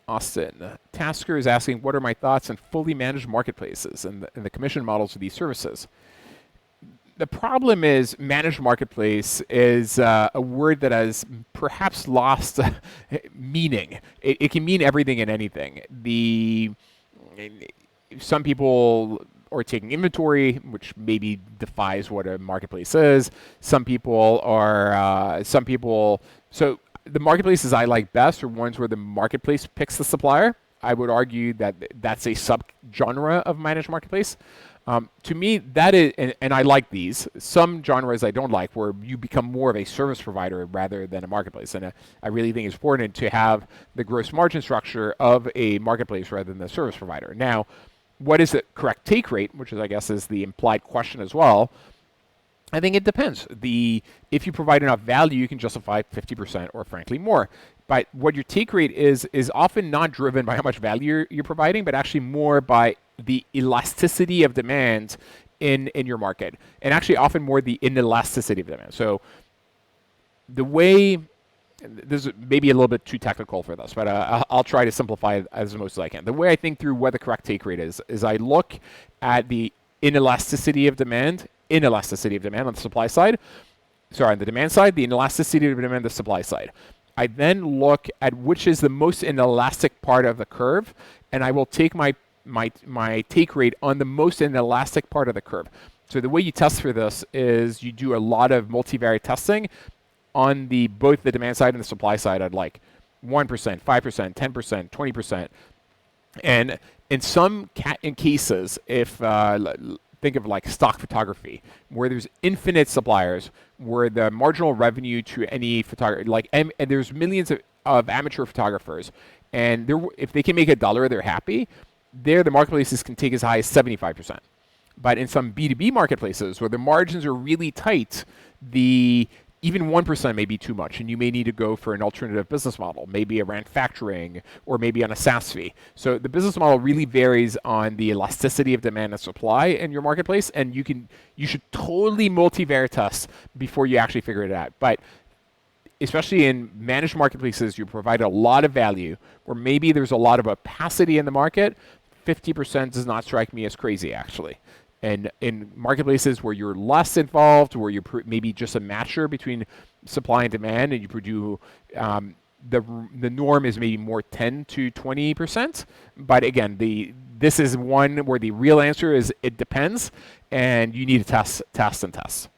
Austin. Tasker is asking, what are my thoughts on fully managed marketplaces and the commission models of these services? The problem is managed marketplace is a word that has perhaps lost meaning. It can mean everything and anything. Some people are taking inventory, which maybe defies what a marketplace is. So the marketplaces I like best are ones where the marketplace picks the supplier. I would argue that that's a subgenre of managed marketplace. To me, that is, and I like these. Some genres I don't like, where you become more of a service provider rather than a marketplace. And I really think it's important to have the gross margin structure of a marketplace rather than the service provider. Now, what is the correct take rate, which is, I guess, is the implied question as well. I think it depends. If you provide enough value, you can justify 50% or frankly more. But what your take rate is often not driven by how much value you're providing, but actually more by the elasticity of demand in your market, and actually often more the inelasticity of demand. So the way this is maybe a little bit too technical for this, but I'll try to simplify it as most as I can. The way I think through what the correct take rate is I look at the inelasticity of demand on the supply side. Sorry, on the demand side, the inelasticity of demand on the supply side. I then look at which is the most inelastic part of the curve, and I will take my take rate on the most inelastic part of the curve. So the way you test for this is you do a lot of multivariate testing on both the demand side and the supply side. I'd like 1%, 5%, 10%, 20%. And in some cases, if think of like stock photography, where there's infinite suppliers, where the marginal revenue to any photographer, and there's millions of amateur photographers, and if they can make $1, they're happy. There, the marketplaces can take as high as 75%. But in some B2B marketplaces, where the margins are really tight, even 1% may be too much, and you may need to go for an alternative business model, maybe around factoring or maybe on a SaaS fee. So the business model really varies on the elasticity of demand and supply in your marketplace, and you should totally multivariate test before you actually figure it out. But especially in managed marketplaces, you provide a lot of value, where maybe there's a lot of opacity in the market. 50% does not strike me as crazy, actually. And in marketplaces where you're less involved, where you're maybe just a matcher between supply and demand, and you produce the norm is maybe more 10 to 20%. But again, this is one where the real answer is it depends, and you need to test and test.